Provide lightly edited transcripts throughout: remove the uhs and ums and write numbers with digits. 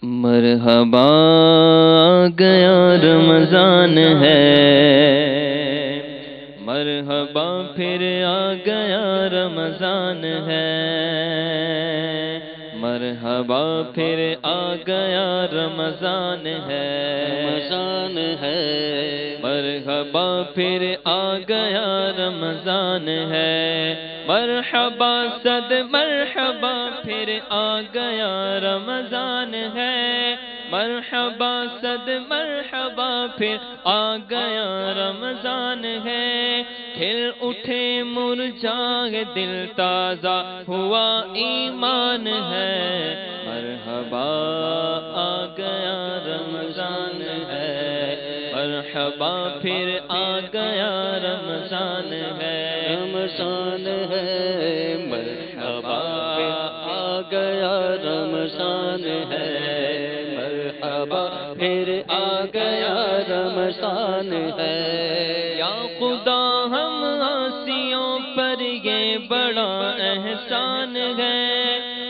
مرحبا گیا رمضان ہے، مرحبا پھر آ گیا رمضان ہے، مرحبا پھر آ گیا رمضان ہے، رمضان ہے، مرحبا پھر آ گیا رمضان ہے، مرحبا صد مرحبا پھر آ گیا رمضان ہے، مرحبا صد مرحبا پھر آ گیا رمضان ہے، کھل اٹھے مرجھائے دل تازہ ہوا ایمان ہے، مرحبا آ گیا رمضان ہے، مرحبا پھر آ گیا رمضان ہے، رمضان ہے، مرحبا پھر آ گیا رمضان ہے، مرحبا پھر آ گیا رمضان ہے، یا خدا ہم عاصیوں پر یہ بڑا احسان ہے،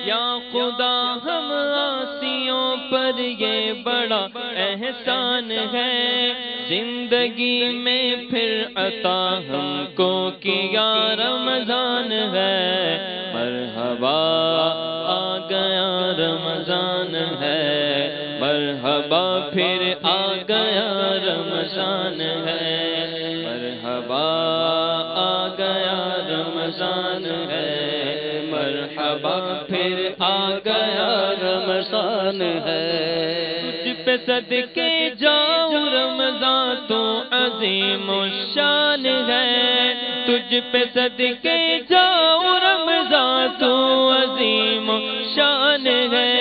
یا خدا ہم عاصیوں پر یہ بڑا احسان ہے، زندگی میں پھر عطا ہم کو کیا رمضان ہے، مرحبا آ گیا رمضان ہے، مرحبا پھر آ گیا رمضان ہے، مرحبا آ گیا رمضان ہے، مرحبا پھر آ گیا رمضان ہے، تجھ پہ صدقے جاؤں رمضان تو عظیم الشان ہے، تجھ پہ صدقے جاؤں رمضان تو عظیم الشان ہے،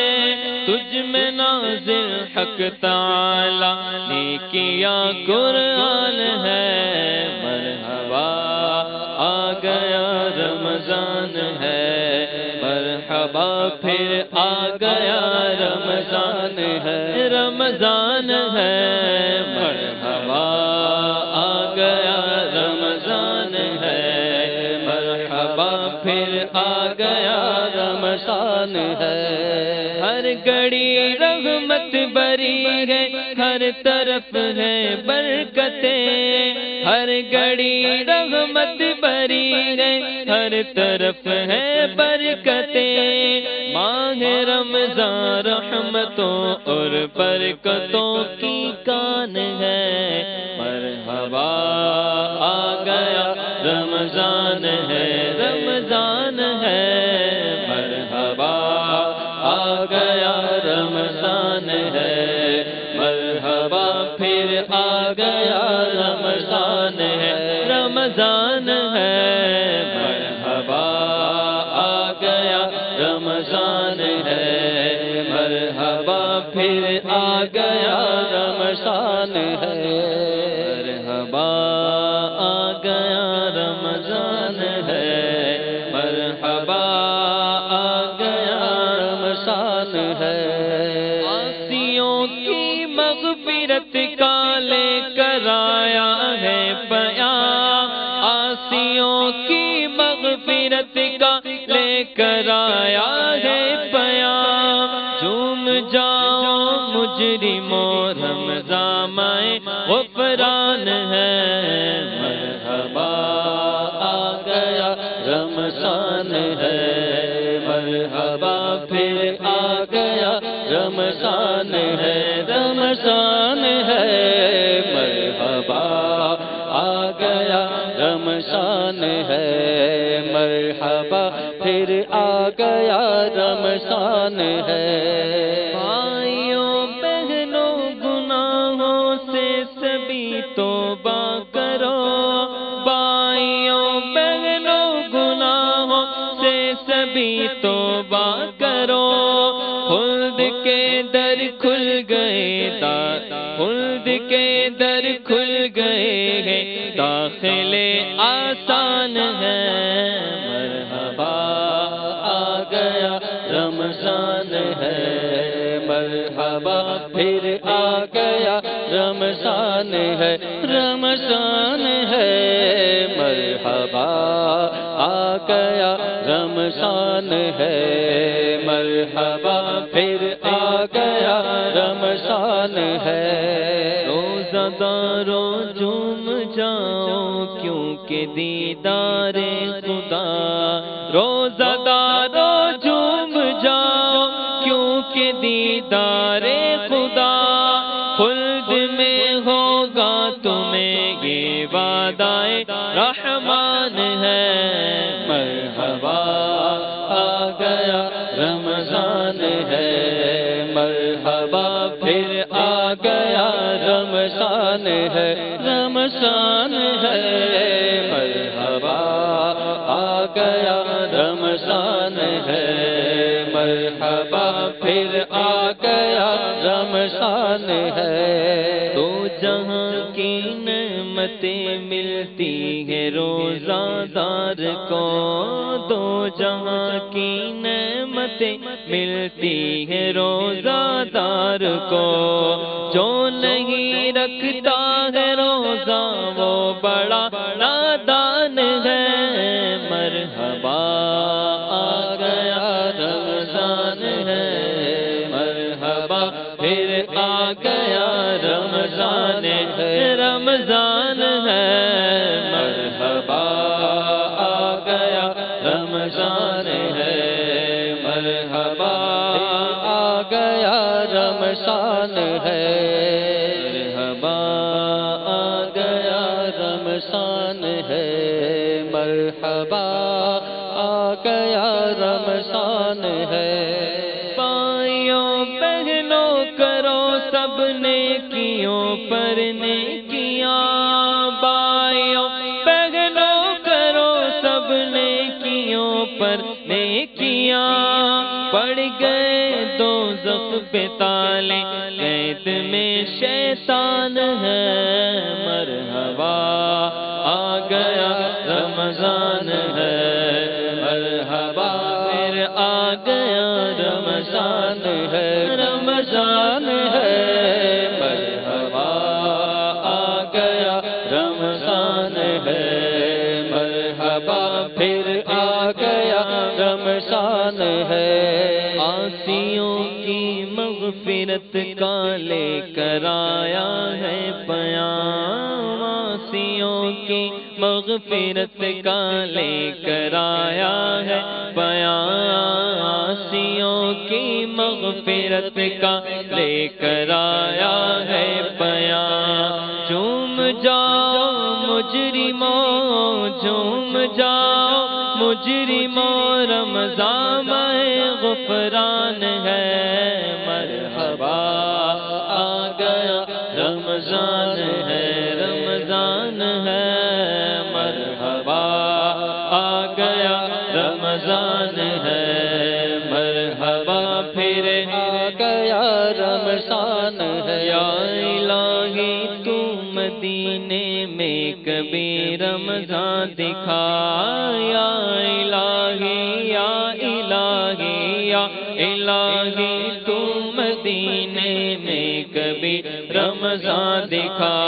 تجھ میں نازل حق تعالی نے کیا قرآن ہے، مرحبا آ گیا رمضان ہے، مرحبا پھر آ گیا رمضان ہے، رمضان ہے، مرحبا آ گیا رمضان ہے، مرحبا پھر آ گیا رمضان ہے، ہر گھڑی رحمت بری ہے، ہر طرف ہے برکتیں، ہر گھڑی رحمت بری ہے، ہر طرف ہے برکتیں، ماہ رمضان رحمتوں اور برکتوں کی کان ہے، مرحبا آ گیا رمضان ہے، رمضان ہے، مرحبا آ گیا رمضان ہے، مرحبا پھر آ گیا رمضان ہے، رمضان ہے، مرحبا آ گیا رمضان ہے، مرحبا پھر آ گیا رمضان ہے، مرحبا آ گیا رمضان ہے، مرحبا آ گیا رمضان ہے، عاصیوں کی مغفرت کا لے کر آیا ہے پیام، عاصیوں کی مغفرت کا لے کر آیا ہے پیام، جھوم جاؤ مجرموں رمضان میں غفران ہے، مرحبا آ گیا رمضان ہے، مرحبا پھر آ گیا رمضان ہے، رمضان ہے، مرحبا آ گیا رمضان ہے، مرحبا پھر آ گیا رمضان ہے، بھائیوں بہنوں گناہوں سے سبھی توبہ کرو، بھائیوں بہنوں گناہوں سے سبھی توبہ کرو، خلد کے در کھل گئے، خلد کے در کھل گئے ہیں، داخلے آسان ہے، مرحبا آ گیا رمضان ہے، مرحبا پھر آ گیا رمضان ہے، رمضان ہے، مرحبا آ گیا رمضان ہے، مرحبا پھر آ گیا رمضان ہے۔ روزہ داروں جھوم جاؤ کیونکہ دیدار خدا، روزہ داروں جھوم جاؤ کیونکہ دیدار خدا، خلد میں ہوگا تمہیں یہ وعدہ رحمان ہے۔ مرحبا آ گیا رمضان ہے، مرحبا پھر آ گیا رمضان ہے، رمضان ہے۔ مرحبا آ گیا رمضان ہے، مرحبا پھر آ گیا رمضان ہے۔ تو جہاں کی نعمتیں ملتی ہے روزہ دار کو، دو جہاں کی نعمتیں ملتی ہے روزہ دار کو، جو نہیں رکھتا ہے روزہ وہ بڑا نادان ہے۔ مرحبا آ گیا رمضان ہے، مرحبا پھر آ گیا رمضان ہے، رمضان ہے۔ مرحبا آ گیا رمضان ہے، مرحبا آ گیا رمضان ہے، مرحبا آ گیا رمضان ہے، مرحبا آ گیا رمضان ہے۔ بھائیوں بہنوں کرو سب نیکیوں پر نیکیاں، بھائیوں بہنوں کرو سب نیکیوں پر نیکیاں، پڑ گئے دوزخ پہ تالے قید میں شیطان ہے۔ مرحبا آ گیا رمضان ہے، مرحبا پھر آ گیا رمضان ہے، رمضان ہے۔ مرحبا آ گیا رمضان ہے، مرحبا پھر آ گیا رمضان ہے۔ عاصیوں کی مغفرت کا لے کر آیا ہے بیان، عاصیوں کی مغفرت کا لے کر آیا ہے بیان، عاصیوں کی مغفرت کا لے کر آیا ہے بیان۔ جھوم جاؤ مجرموں، جھوم جاؤ مجرموں، رمضان میں غفران ہے۔ مرحبا آ گیا رمضان ہے، رمضان ہے۔ مرحبا آ گیا رمضان ہے، مرحبا پھر آ گیا رمضان ہے۔ یا الہی تو مدینے میں کبھی رمضان دکھا، یا الہی یا الہی یا الہی تو مدینے میں کبھی رمضان دکھا۔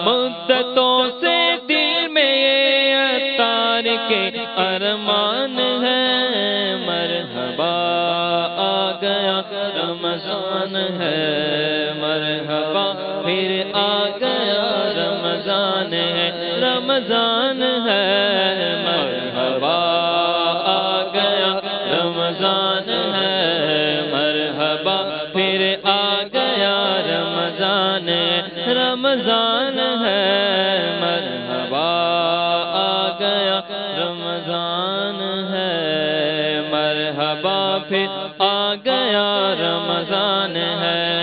مدتوں سے دل میں یہ عطار کے ارمان ہے، مرحبا آ گیا رمضان ہے، مرحبا پھر آ گیا رمضان ہے، رمضان ہے۔ مرحبا آ گیا رمضان ہے، مرحبا پھر آ گیا رمضان ہے، رمضان ہے۔ مرحبا آ گیا رمضان ہے، مرحبا پھر آ گیا رمضان ہے۔